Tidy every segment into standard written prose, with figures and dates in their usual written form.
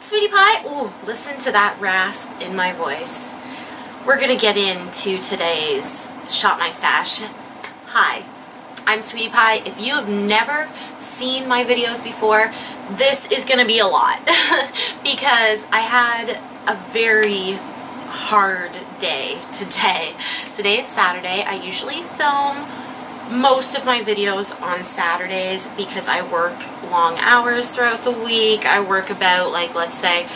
Sweetie Pie. Ooh, listen to that rasp in my voice. We're gonna get into today's Shop My Stash. Hi, I'm Sweetie Pie. If you have never seen my videos before, this is gonna be a lot because I had a very hard day today. Today is Saturday. I usually film most of my videos on Saturdays because I work long hours throughout the week. I work about, like, let's say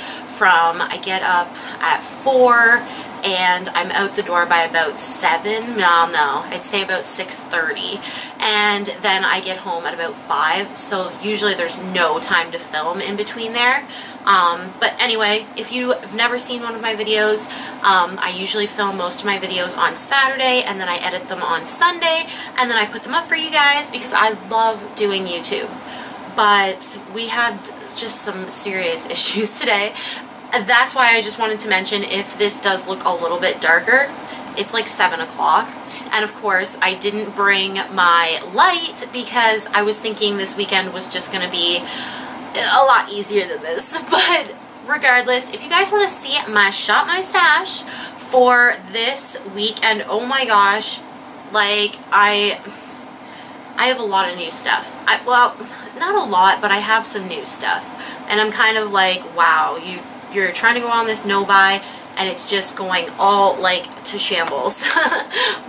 I get up at 4 and I'm out the door by about 7. No, I'd say about 6:30, and then I get home at about 5, so usually there's no time to film in between there. But anyway, if you have never seen one of my videos, I usually film most of my videos on Saturday and then I edit them on Sunday and then I put them up for you guys because I love doing YouTube. But we had just some serious issues today. That's why I just wanted to mention, if this does look a little bit darker, it's like 7 o'clock. And of course, I didn't bring my light because I was thinking this weekend was just going to be a lot easier than this. But regardless, if you guys want to see my Shop My Stash for this weekend, oh my gosh, like I have a lot of new stuff. Well, not a lot, but I have some new stuff. And I'm kind of like, wow, you're trying to go on this no-buy and it's just going all like to shambles.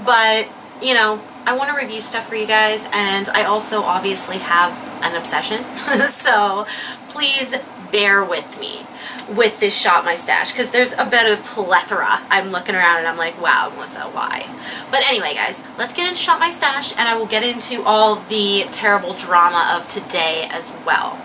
But, you know, I want to review stuff for you guys, and I also obviously have an obsession. So please bear with me with this Shop My Stash because there's a bit of plethora. I'm looking around and I'm like, wow, Melissa, why? But anyway, guys, let's get into Shop My Stash and I will get into all the terrible drama of today as well.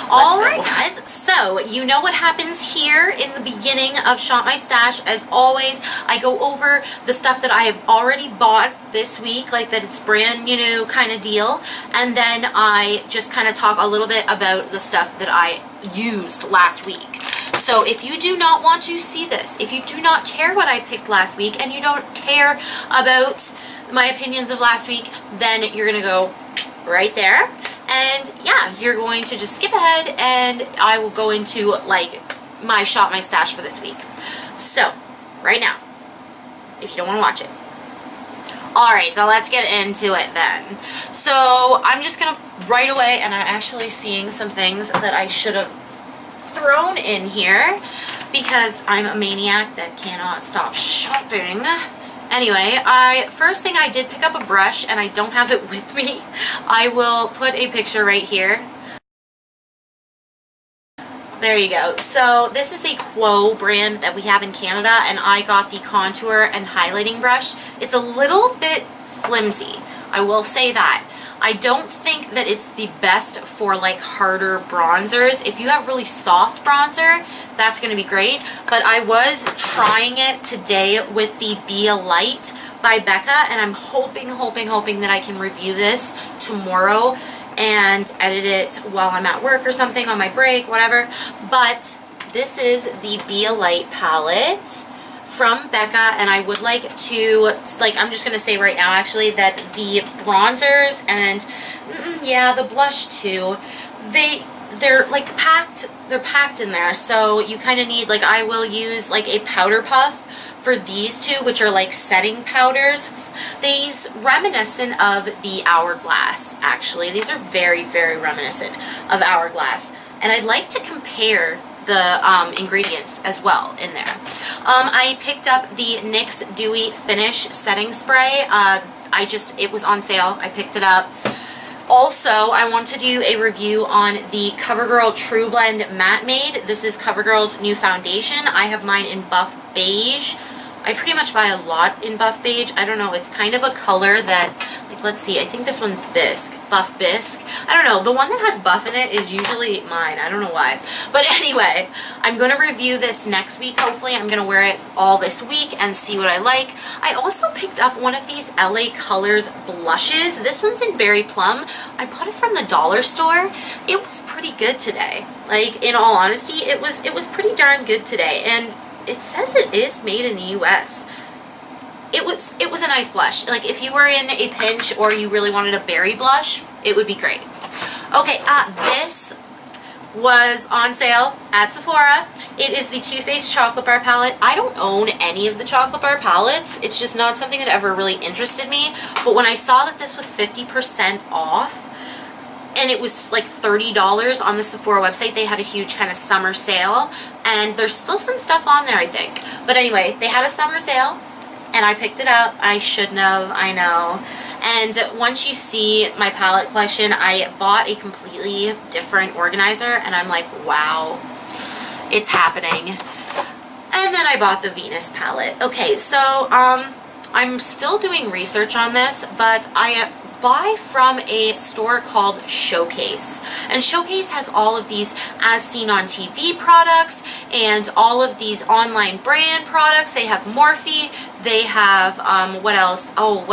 Alright guys, so you know what happens here in the beginning of Shop My Stash. As always, I go over the stuff that I have already bought this week, like that it's brand new kind of deal, and then I just kind of talk a little bit about the stuff that I used last week. So if you do not want to see this, if you do not care what I picked last week and you don't care about my opinions of last week, then you're gonna go right there. And yeah, you're going to just skip ahead and I will go into like my Shop My Stash for this week. So right now, if you don't want to watch it. Alright, so let's get into it then. So I'm just going to right away, and I'm actually seeing some things that I should have thrown in here because I'm a maniac that cannot stop shopping. Anyway, first thing I did pick up a brush, and I don't have it with me. I will put a picture right here. There you go. So this is a Quo brand that we have in Canada, and I got the contour and highlighting brush. It's a little bit flimsy, I will say that. I don't think that it's the best for like harder bronzers. If you have really soft bronzer, that's going to be great. But I was trying it today with the Be a Light by Becca, and I'm hoping that I can review this tomorrow and edit it while I'm at work or something on my break, whatever. But this is the Be a Light palette from Becca, and I would like to, like, I'm just going to say right now actually that the bronzers and yeah, the blush too, they're like packed in there, so you kind of need, like, I will use like a powder puff for these two, which are like setting powders. These reminiscent of the Hourglass, actually. These are very, very reminiscent of Hourglass, and I'd like to compare the ingredients as well in there. I picked up the NYX Dewy Finish Setting Spray. It was on sale. I picked it up. Also, I want to do a review on the CoverGirl True Blend Matte Made. This is CoverGirl's new foundation. I have mine in Buff Beige. I pretty much buy a lot in Buff Beige. I don't know, it's kind of a color that, like, let's see, I think this one's Bisque, Buff Bisque. I don't know, the one that has buff in it is usually mine. I don't know why. But anyway, I'm going to review this next week, hopefully. I'm going to wear it all this week and see what I like. I also picked up one of these LA Colors blushes. This one's in Berry Plum. I bought it from the dollar store. It was pretty good today. Like, in all honesty, it was pretty darn good today. And it says it is made in the US. It was a nice blush. Like, if you were in a pinch or you really wanted a berry blush, it would be great. Okay, this was on sale at Sephora. It is the Too Faced Chocolate Bar palette. I don't own any of the chocolate bar palettes. It's just not something that ever really interested me. But when I saw that this was 50% off, and it was like $30 on the Sephora website, they had a huge kind of summer sale, and there's still some stuff on there, I think. But anyway, they had a summer sale, and I picked it up. I shouldn't have, I know. And once you see my palette collection, I bought a completely different organizer, and I'm like, wow, it's happening. And then I bought the Venus palette. Okay, so I'm still doing research on this, but I buy from a store called Showcase, and Showcase has all of these as seen on TV products and all of these online brand products. They have Morphe, they have what else, oh,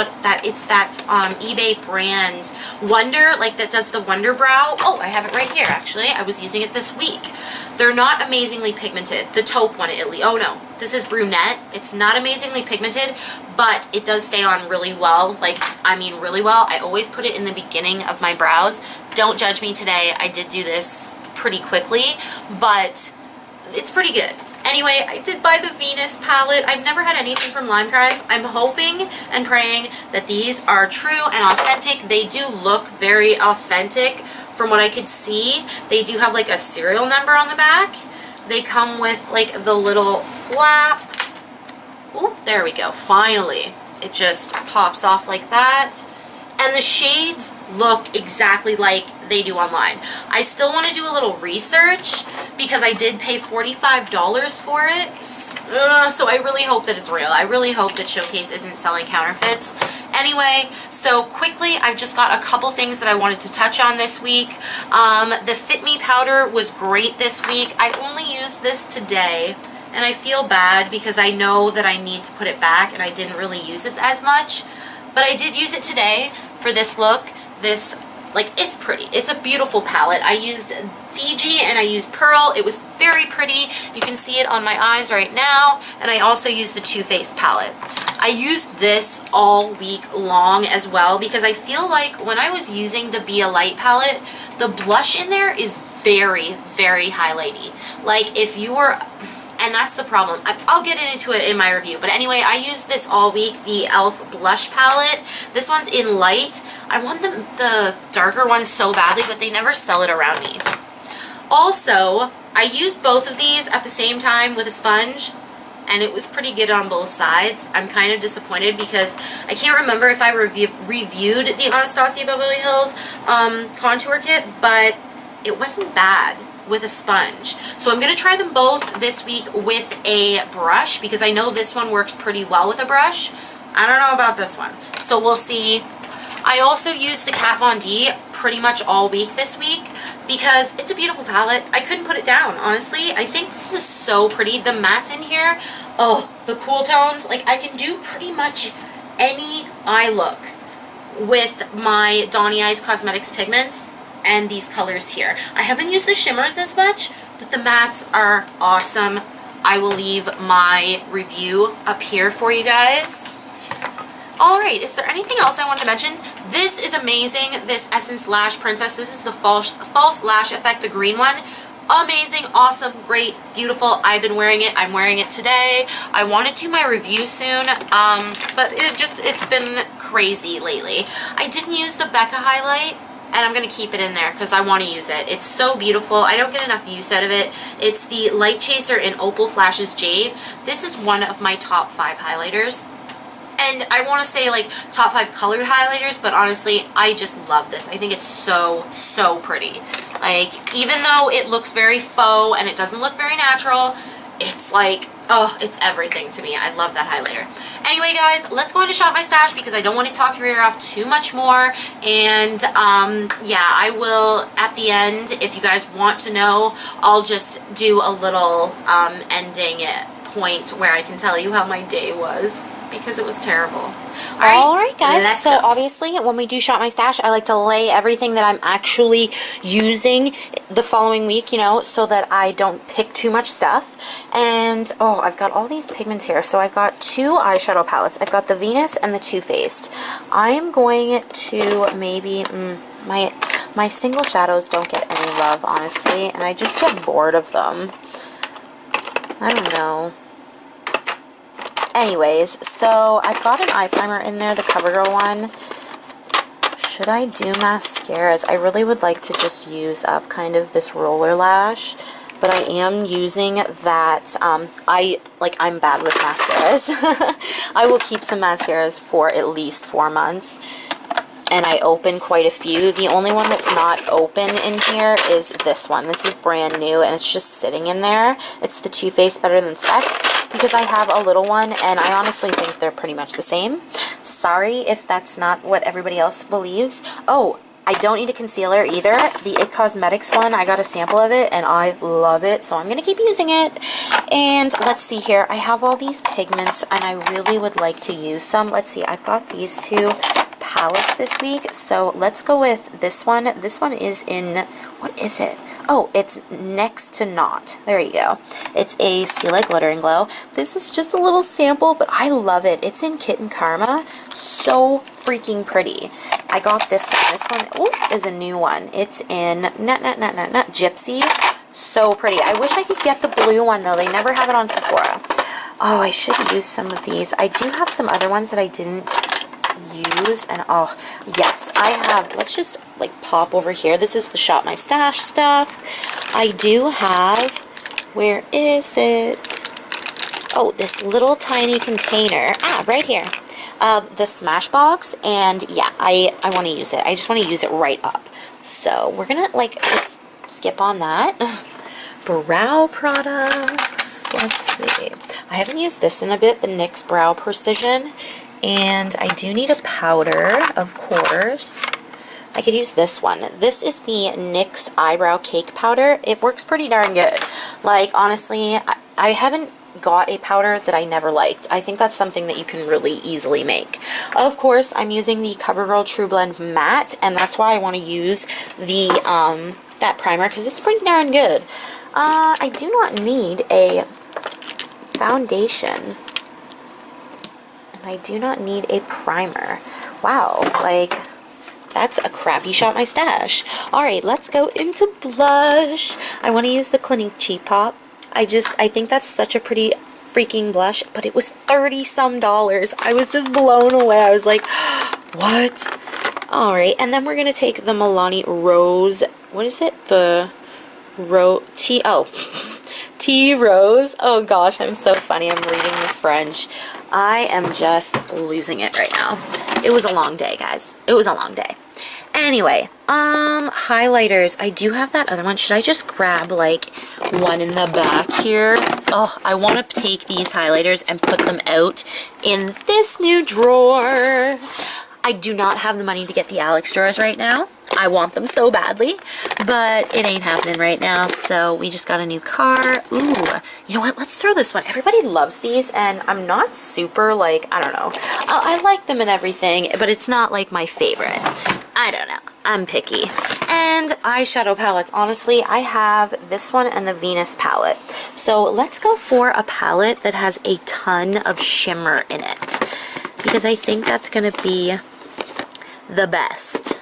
it's that eBay brand Wonder, like that does the Wonder Brow. Oh, I have it right here actually. I was using it this week. They're not amazingly pigmented, the taupe one at least. Oh no, this is brunette. It's not amazingly pigmented, but it does stay on really well. Like, I mean really well. I always put it in the beginning of my brows. Don't judge me today. I did do this pretty quickly, but it's pretty good. Anyway, I did buy the Venus palette. I've never had anything from Lime Crime. I'm hoping and praying that these are true and authentic. They do look very authentic from what I could see. They do have like a serial number on the back. They come with like the little flap. Oh, there we go. Finally, it just pops off like that. And the shades look exactly like they do online. I still want to do a little research because I did pay $45 for it. So I really hope that it's real. I really hope that Showcase isn't selling counterfeits. Anyway, so quickly, I've just got a couple things that I wanted to touch on this week. The Fit Me powder was great this week. I only used this today, and I feel bad because I know that I need to put it back and I didn't really use it as much. But I did use it today for this look. This, like, it's pretty. It's a beautiful palette. I used Fiji and I used Pearl. It was very pretty. You can see it on my eyes right now. And I also used the Too Faced palette. I used this all week long as well because I feel like when I was using the Be a Light palette, the blush in there is very, very highlighty. Like, if you were... And that's the problem. I'll get into it in my review. But anyway, I used this all week, the e.l.f. blush palette. This one's in light. I want the darker one so badly, but they never sell it around me. Also, I used both of these at the same time with a sponge, and it was pretty good on both sides. I'm kind of disappointed because I can't remember if I reviewed the Anastasia Beverly Hills contour kit, but it wasn't bad with a sponge. So I'm going to try them both this week with a brush because I know this one works pretty well with a brush. I don't know about this one. So we'll see. I also used the Kat Von D pretty much all week this week because it's a beautiful palette. I couldn't put it down, honestly. I think this is so pretty. The mattes in here, oh, the cool tones. Like, I can do pretty much any eye look with my Donny Eyes Cosmetics pigments and these colors here. I haven't used the shimmers as much, but the mattes are awesome. I will leave my review up here for you guys. Alright, is there anything else I want to mention? This is amazing, this Essence Lash Princess. This is the false lash effect, the green one. Amazing, awesome, great, beautiful. I've been wearing it. I'm wearing it today. I want to do my review soon, but it's been crazy lately. I didn't use the Becca highlight, and I'm going to keep it in there because I want to use it. It's so beautiful. I don't get enough use out of it. It's the Light Chaser in Opal Flashes Jade. This is one of my top 5 highlighters. And I want to say like top 5 colored highlighters, but honestly, I just love this. I think it's so, so pretty. Like, even though it looks very faux and it doesn't look very natural, it's like, oh, it's everything to me. I love that highlighter. Anyway, guys, let's go into Shop My Stash because I don't want to talk your ear off too much more. And, yeah, I will, at the end, if you guys want to know, I'll just do a little ending point where I can tell you how my day was because it was terrible. Alright guys, so obviously when we do Shop My Stash, I like to lay everything that I'm actually using the following week, you know, so that I don't pick too much stuff. And, oh, I've got all these pigments here. So I've got 2 eyeshadow palettes. I've got the Venus and the Too Faced. I am going to maybe, my My single shadows don't get any love, honestly, and I just get bored of them. I don't know. Anyways, so I've got an eye primer in there, the CoverGirl one. Should I do mascaras? I really would like to just use up kind of this roller lash, but I am using that, I'm bad with mascaras. I will keep some mascaras for at least 4 months, and I open quite a few. The only one that's not open in here is this one. This is brand new, and it's just sitting in there. It's the Too Faced Better Than Sex, because I have a little one, and I honestly think they're pretty much the same. Sorry if that's not what everybody else believes. Oh, I don't need a concealer either. The It Cosmetics one, I got a sample of it, and I love it, so I'm going to keep using it. And let's see here. I have all these pigments, and I really would like to use some. Let's see. I've got these 2 palettes this week, so let's go with this one. This one is in, what is it? Oh, it's Next to Not. There you go. It's a Sea Like Glitter and Glow. This is just a little sample, but I love it. It's in Kitten Karma. So freaking pretty. I got this one. This one is a new one. It's in Gypsy. So pretty. I wish I could get the blue one, though. They never have it on Sephora. Oh, I should use some of these. I do have some other ones that I didn't use, and oh yes, I have. Let's just like pop over here. This is the Shop My Stash stuff. I do have, where is it? Oh, this little tiny container, right here, of the Smashbox, and yeah, I want to use it. I just want to use it right up, so we're gonna like just skip on that. Brow products, let's see, I haven't used this in a bit, the NYX Brow Precision. And I do need a powder, of course. I could use this one. This is the NYX Eyebrow Cake Powder. It works pretty darn good. Like, honestly, I haven't got a powder that I never liked. I think that's something that you can really easily make. Of course, I'm using the CoverGirl True Blend Matte, and that's why I want to use the that primer, because it's pretty darn good. I do not need a foundation. I do not need a primer. Wow, like, that's a crappy Shop My Stash. Alright, let's go into blush. I want to use the Clinique Cheap Pop. I think that's such a pretty freaking blush, but it was $30-some. I was just blown away. I was like, what? Alright, and then we're going to take the Milani Rose, what is it? The Tea Rose. Oh gosh, I'm so funny. I'm reading the French. I am just losing it right now. It was a long day, guys. It was a long day. Anyway, highlighters. I do have that other one. Should I just grab like one in the back here? Oh, I want to take these highlighters and put them out in this new drawer. I do not have the money to get the Alex drawers right now. I want them so badly, but it ain't happening right now, so we just got a new car. Ooh, you know what? Let's throw this one. Everybody loves these, and I'm not super, like, I don't know. I like them and everything, but it's not, like, my favorite. I don't know. I'm picky. And eyeshadow palettes. Honestly, I have this one and the Venus palette. So let's go for a palette that has a ton of shimmer in it, because I think that's going to be the best.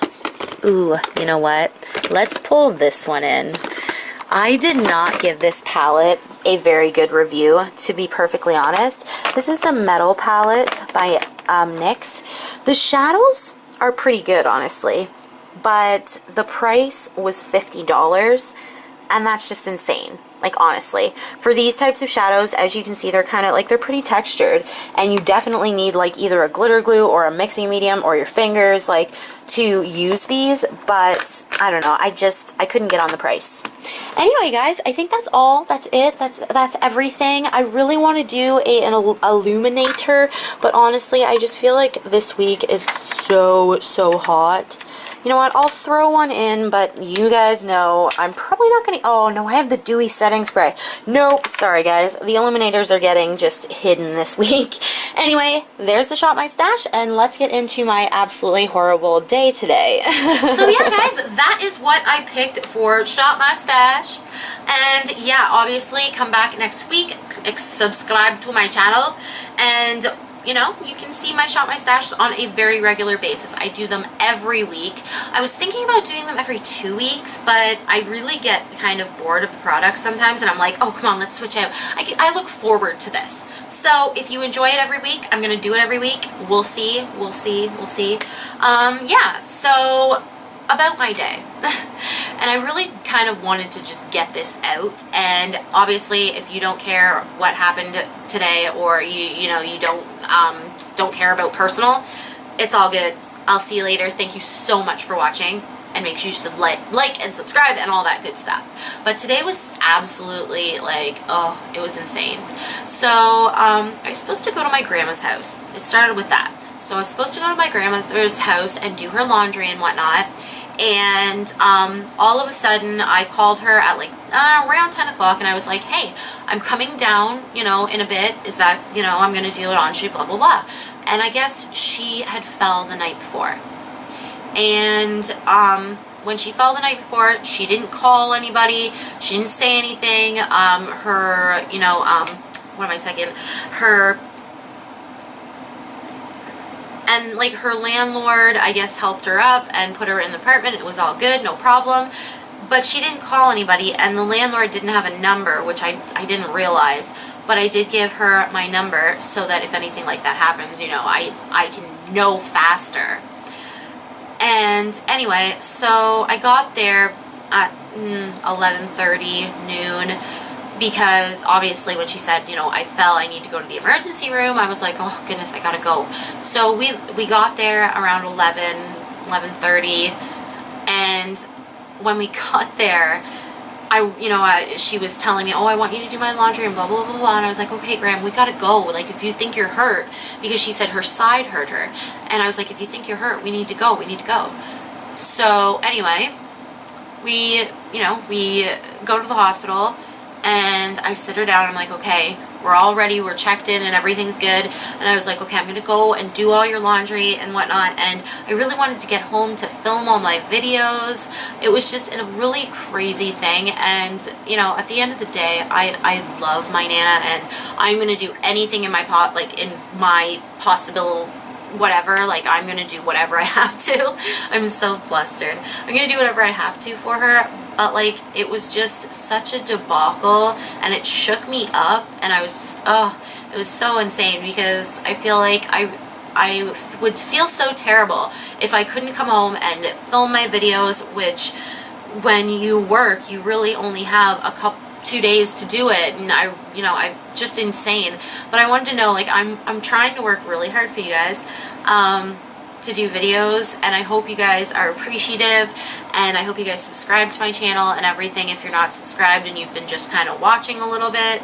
Ooh, you know what? Let's pull this one in. I did not give this palette a very good review, to be perfectly honest. This is the Metal palette by NYX. The shadows are pretty good, honestly, but the price was $50, and that's just insane. Like, honestly, for these types of shadows, as you can see, they're kind of like, they're pretty textured, and you definitely need like either a glitter glue or a mixing medium or your fingers, like, to use these. But I don't know, I couldn't get on the price. Anyway, guys, I think that's all. That's it. That's everything. I really want to do an illuminator, but honestly, I just feel like this week is so hot. You know what? I'll throw one in, but you guys know I'm probably not going to... Oh, no, I have the Dewy Setting Spray. Nope. Sorry, guys. The illuminators are getting just hidden this week. Anyway, there's the Shop My Stash, and let's get into my absolutely horrible day today. So, yeah, guys, that is what I picked for Shop My Stash. And, yeah, obviously, come back next week, subscribe to my channel, and... you know, you can see my Shop My Stash on a very regular basis. I do them every week. I was thinking about doing them every 2 weeks, but I really get kind of bored of the products sometimes, and I'm like, oh, come on, let's switch out. I look forward to this. So if you enjoy it every week, I'm going to do it every week. We'll see. We'll see. We'll see. Yeah, so about my day. And I really kind of wanted to just get this out. And obviously, if you don't care what happened today, or you know, you don't care about personal, it's all good. I'll see you later. Thank you so much for watching, and make sure you like and subscribe and all that good stuff. But today was absolutely like, oh, it was insane. So I was supposed to go to my grandma's house. It started with that. So I was supposed to go to my grandmother's house and do her laundry and whatnot. And all of a sudden I called her at like around 10 o'clock, and I was like, hey, I'm coming down, you know, in a bit. Is that, you know, I'm going to do laundry, blah, blah, blah. And I guess she had fell the night before. And when she fell the night before, she didn't call anybody. She didn't say anything. Her, you know, what am I taking? And like her landlord, I guess, helped her up and put her in the apartment. It was all good, no problem. But she didn't call anybody, and the landlord didn't have a number, which I didn't realize. But I did give her my number so that if anything like that happens, you know, I can know faster. And anyway, so I got there at 11:30, noon. Because obviously when she said, you know, I fell, I need to go to the emergency room, I was like, oh goodness, I gotta go. So we got there around 11:30, and when we got there, she was telling me, oh, I want you to do my laundry and blah, blah, blah, blah. And I was like, okay, Graham, we gotta go. Like, if you think you're hurt, because she said her side hurt her. And I was like, if you think you're hurt, we need to go, we need to go. So anyway, we go to the hospital. And I sit her down, I'm like, okay, we're all ready, we're checked in and everything's good. And I was like, okay, I'm going to go and do all your laundry and whatnot. And I really wanted to get home to film all my videos. It was just a really crazy thing. And, you know, at the end of the day, I love my Nana, and I'm going to do anything in my possible whatever, like I'm going to do whatever I have to. I'm so flustered. I'm going to do whatever I have to for her. But like, it was just such a debacle, and it shook me up, and I was just, oh, it was so insane, because I feel like I would feel so terrible if I couldn't come home and film my videos, which when you work, you really only have 2 days to do it, and I'm just insane. But I wanted to know, like, I'm trying to work really hard for you guys, to do videos, and I hope you guys are appreciative, and I hope you guys subscribe to my channel and everything. If you're not subscribed and you've been just kind of watching a little bit,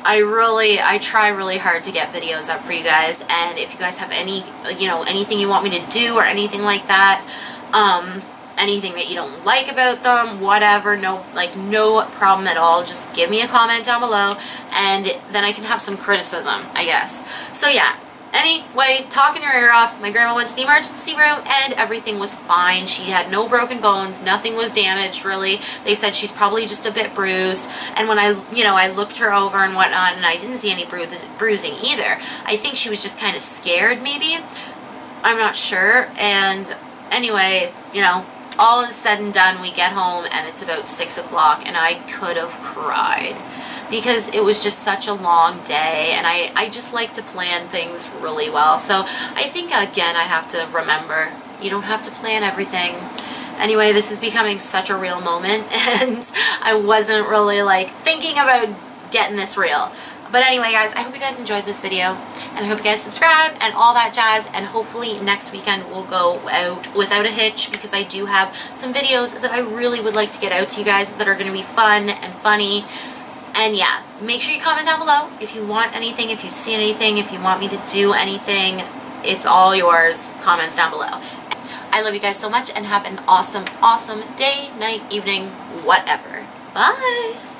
I try really hard to get videos up for you guys. And if you guys have any, anything you want me to do or anything like that, anything that you don't like about them, whatever, no problem at all, just give me a comment down below, and then I can have some criticism, I guess. So yeah. Anyway, talking her ear off, my grandma went to the emergency room, and everything was fine. She had no broken bones, nothing was damaged, really. They said she's probably just a bit bruised, and when I looked her over and whatnot, and I didn't see any bruising either. I think she was just kind of scared, maybe. I'm not sure. And anyway, all is said and done, we get home, and it's about 6 o'clock, and I could have cried. Because it was just such a long day, and I just like to plan things really well. So I think, again, I have to remember, you don't have to plan everything. Anyway, this is becoming such a real moment, and I wasn't really thinking about getting this real. But anyway, guys, I hope you guys enjoyed this video, and I hope you guys subscribe and all that jazz, and hopefully next weekend we'll go out without a hitch, because I do have some videos that I really would like to get out to you guys that are going to be fun and funny. And yeah, make sure you comment down below if you want anything, if you see anything, if you want me to do anything. It's all yours. Comments down below. I love you guys so much, and have an awesome, awesome day, night, evening, whatever. Bye!